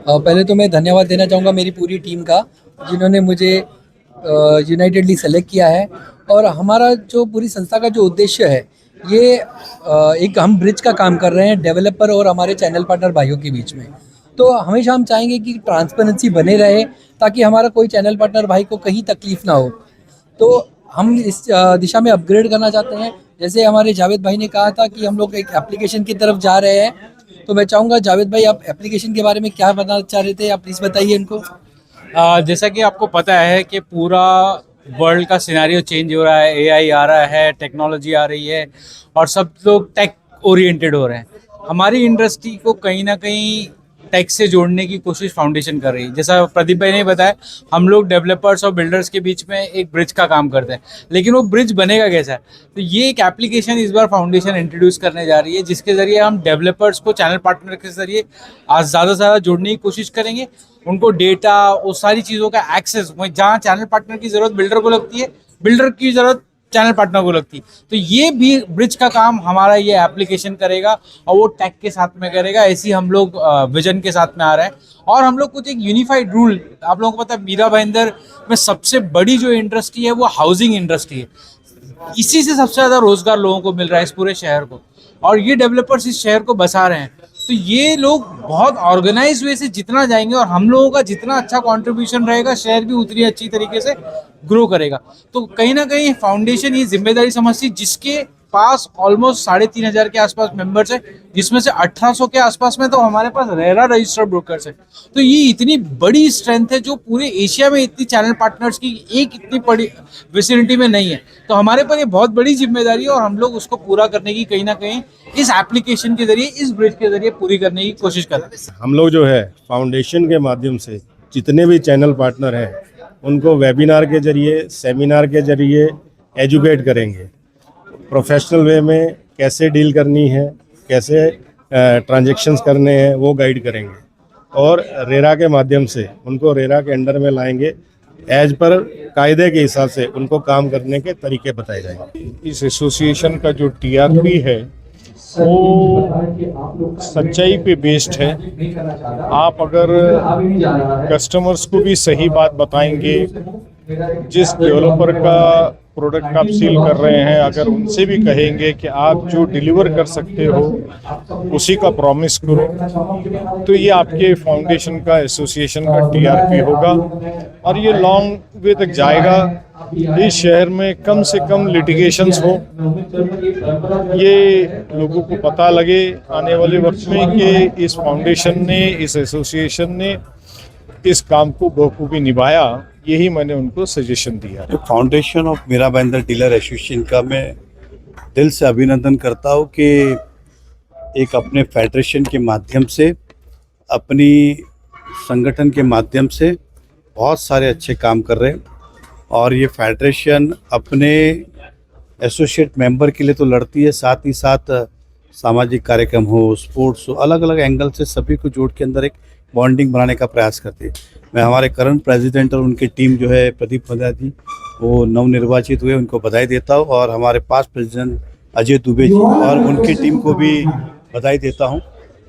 पहले तो मैं धन्यवाद देना चाहूँगा मेरी पूरी टीम का, जिन्होंने मुझे यूनाइटेडली सेलेक्ट किया है। और हमारा जो पूरी संस्था का जो उद्देश्य है, ये एक हम ब्रिज का काम कर रहे हैं डेवलपर और हमारे चैनल पार्टनर भाइयों के बीच में। तो हमेशा हम चाहेंगे कि ट्रांसपेरेंसी बने रहे, ताकि हमारा कोई चैनल पार्टनर भाई को कहीं तकलीफ ना हो। तो हम इस दिशा में अपग्रेड करना चाहते हैं। जैसे हमारे जावेद भाई ने कहा था कि हम लोग एक एप्लीकेशन की तरफ जा रहे हैं, तो मैं चाहूँगा जावेद भाई, आप एप्लीकेशन के बारे में क्या बताना चाह रहे थे, आप प्लीज़ बताइए इनको। जैसा कि आपको पता है कि पूरा वर्ल्ड का सिनेरियो चेंज हो रहा है, एआई आ रहा है, टेक्नोलॉजी आ रही है और सब लोग टेक ओरिएंटेड हो रहे हैं। हमारी इंडस्ट्री को कहीं ना कहीं टेक से जोड़ने की कोशिश फाउंडेशन कर रही है। जैसा प्रदीप भाई ने बताया, हम लोग डेवलपर्स और बिल्डर्स के बीच में एक ब्रिज का काम करते हैं, लेकिन वो ब्रिज बनेगा कैसा है? तो ये एक एप्लीकेशन इस बार फाउंडेशन इंट्रोड्यूस करने जा रही है, जिसके जरिए हम डेवलपर्स को चैनल पार्टनर के जरिए आज ज़्यादा से ज़्यादा जोड़ने की कोशिश करेंगे। उनको डेटा, वो सारी चीज़ों का एक्सेस, वहीं जहाँ चैनल पार्टनर की ज़रूरत बिल्डर को लगती है, बिल्डर की ज़रूरत चैनल पार्टनर को लगती है, तो ये भी ब्रिज का काम हमारा ये एप्लीकेशन करेगा और वो टैग के साथ में करेगा। ऐसी हम लोग विजन के साथ में आ रहे हैं। और हम लोग कुछ एक यूनिफाइड रूल, आप लोगों को पता है मीरा भाईंदर में सबसे बड़ी जो इंडस्ट्री है वो हाउसिंग इंडस्ट्री है। इसी से सबसे ज़्यादा रोजगार लोगों को मिल रहा है इस पूरे शहर को, और ये डेवलपर्स इस शहर को बसा रहे हैं। तो ये लोग बहुत ऑर्गेनाइज वे से जितना जाएंगे और हम लोगों का जितना अच्छा कंट्रीब्यूशन रहेगा, शहर भी उतनी अच्छी तरीके से ग्रो करेगा। तो कहीं ना कहीं फाउंडेशन ये जिम्मेदारी समझती, जिसके पास ऑलमोस्ट 3,500 के आसपास मेंबर्स है, जिसमें से 1800 के आसपास में तो हमारे पास रेरा रजिस्टर्ड ब्रोकर्स है। तो ये इतनी बड़ी स्ट्रेंथ है जो पूरे एशिया में इतनी चैनल पार्टनर्स की एक इतनी बड़ी विसिनिटी में नहीं है। तो हमारे पर ये बहुत बड़ी जिम्मेदारी है और हम लोग उसको पूरा करने की कहीं ना कहीं इस एप्लीकेशन के जरिए, इस ब्रिज के जरिए पूरी करने की कोशिश कर रहे हैं। हम लोग जो है फाउंडेशन के माध्यम से जितने भी चैनल पार्टनर हैं उनको वेबिनार के जरिए, सेमिनार के जरिए एजुकेट करेंगे। प्रोफेशनल वे में कैसे डील करनी है, कैसे ट्रांजैक्शंस करने हैं, वो गाइड करेंगे। और रेरा के माध्यम से उनको रेरा के अंडर में लाएंगे, एज पर कायदे के हिसाब से उनको काम करने के तरीके बताए जाएंगे। इस एसोसिएशन का जो टीआरपी है वो सच्चाई पे बेस्ड है। आप अगर कस्टमर्स को भी सही बात बताएंगे, जिस डेवलपर का प्रोडक्ट आप सेल कर रहे हैं, अगर उनसे भी कहेंगे कि आप जो डिलीवर कर सकते हो उसी का प्रॉमिस करो, तो ये आपके फाउंडेशन का, एसोसिएशन का टीआरपी होगा और ये लॉन्ग वे तक जाएगा। इस शहर में कम से कम लिटिगेशंस हो, ये लोगों को पता लगे आने वाले वक्त में कि इस फाउंडेशन ने, इस एसोसिएशन ने इस काम को बखूबी निभाया। यही मैंने उनको सजेशन दिया। Foundation of Mira Bhayandar dealer association का मैं दिल से अभिनंदन करता हूँ कि एक अपने फेडरेशन के माध्यम से, अपनी संगठन के माध्यम से बहुत सारे अच्छे काम कर रहे हैं। और ये फेडरेशन अपने एसोसिएट मेंबर के लिए तो लड़ती है, साथ ही साथ सामाजिक कार्यक्रम हो, स्पोर्ट्स हो, अलग अलग एंगल से सभी को जोड़ के अंदर एक बॉन्डिंग बनाने का प्रयास करती है। मैं हमारे करंट प्रेसिडेंट और उनकी टीम जो है प्रदीप पंड्या जी, वो नवनिर्वाचित हुए, उनको बधाई देता हूँ। और हमारे पास्ट प्रेसिडेंट अजय दुबे जी और उनकी टीम को भी बधाई देता हूँ।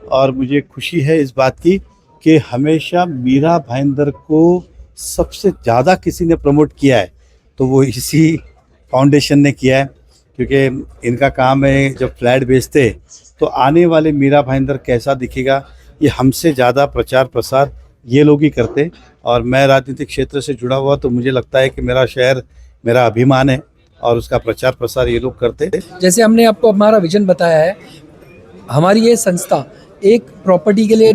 और मुझे खुशी है इस बात की कि हमेशा मीरा भाईंदर को सबसे ज़्यादा किसी ने प्रमोट किया है तो वो इसी फाउंडेशन ने किया है, क्योंकि इनका काम है जब फ्लैट बेचते तो आने वाले मीरा भाईंदर कैसा दिखेगा, ये हमसे ज़्यादा प्रचार प्रसार ये लोग ही करते। और मैं राजनीतिक क्षेत्र से जुड़ा हुआ तो मुझे लगता है कि मेरा शहर मेरा अभिमान है और उसका प्रचार प्रसार ये लोग करते। जैसे हमने आपको हमारा विजन बताया है, हमारी ये संस्था एक प्रॉपर्टी के लिए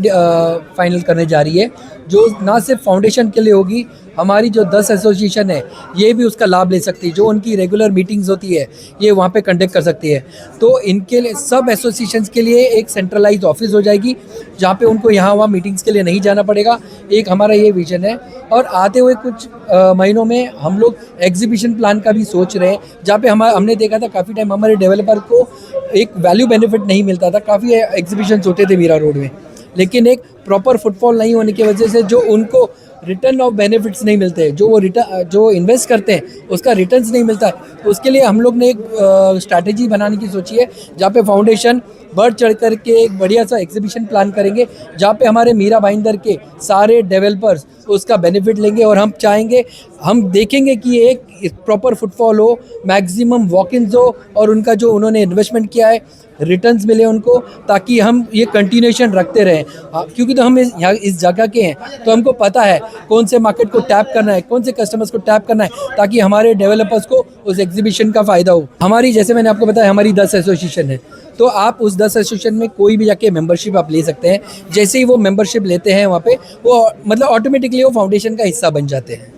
फाइनल करने जा रही है, जो ना सिर्फ फाउंडेशन के लिए होगी, हमारी जो 10 एसोसिएशन है ये भी उसका लाभ ले सकती है। जो उनकी रेगुलर मीटिंग्स होती है ये वहाँ पे कंडक्ट कर सकती है। तो इनके लिए, सब एसोसिएशंस के लिए एक सेंट्रलाइज्ड ऑफिस हो जाएगी, जहाँ पे उनको यहाँ वहाँ मीटिंग्स के लिए नहीं जाना पड़ेगा। एक हमारा ये विजन है। और आते हुए कुछ महीनों में हम लोग एग्जीबिशन प्लान का भी सोच रहे हैं, जहाँ पे हमने देखा था काफ़ी टाइम हमारे डेवलपर को एक वैल्यू बेनिफिट नहीं मिलता था। काफ़ी एग्जीबिशंस होते थे मीरा रोड में, लेकिन एक प्रॉपर फुटफॉल नहीं होने की वजह से जो उनको रिटर्न ऑफ बेनिफिट्स नहीं मिलते, जो वो जो इन्वेस्ट करते हैं उसका रिटर्न्स नहीं मिलता है। तो उसके लिए हम लोग ने एक स्ट्रैटेजी बनाने की सोची है, जहाँ पे फाउंडेशन बढ़ चढ़ करके एक बढ़िया सा एग्जीबिशन प्लान करेंगे जहाँ पे हमारे मीरा भाईंदर के सारे डेवलपर्स उसका बेनिफिट लेंगे। और हम चाहेंगे, हम देखेंगे कि एक प्रॉपर फुटफॉल हो, मैक्सिमम वॉक इन्स हो और उनका जो उन्होंने इन्वेस्टमेंट किया है रिटर्न्स मिले उनको, ताकि हम ये कंटिन्यूएशन रखते रहें। क्योंकि तो हम यहाँ इस जगह के हैं तो हमको पता है कौन से मार्केट को टैप करना है, कौन से कस्टमर्स को टैप करना है, ताकि हमारे डेवलपर्स को उस एग्जीबिशन का फ़ायदा हो। हमारी, जैसे मैंने आपको बताया, हमारी 10 एसोसिएशन है, तो आप उस 10 एसोसिएशन में कोई भी जाके मेंबरशिप आप ले सकते हैं। जैसे ही वो मेंबरशिप लेते हैं वहाँ पे वो मतलब ऑटोमेटिकली वो फाउंडेशन का हिस्सा बन जाते हैं।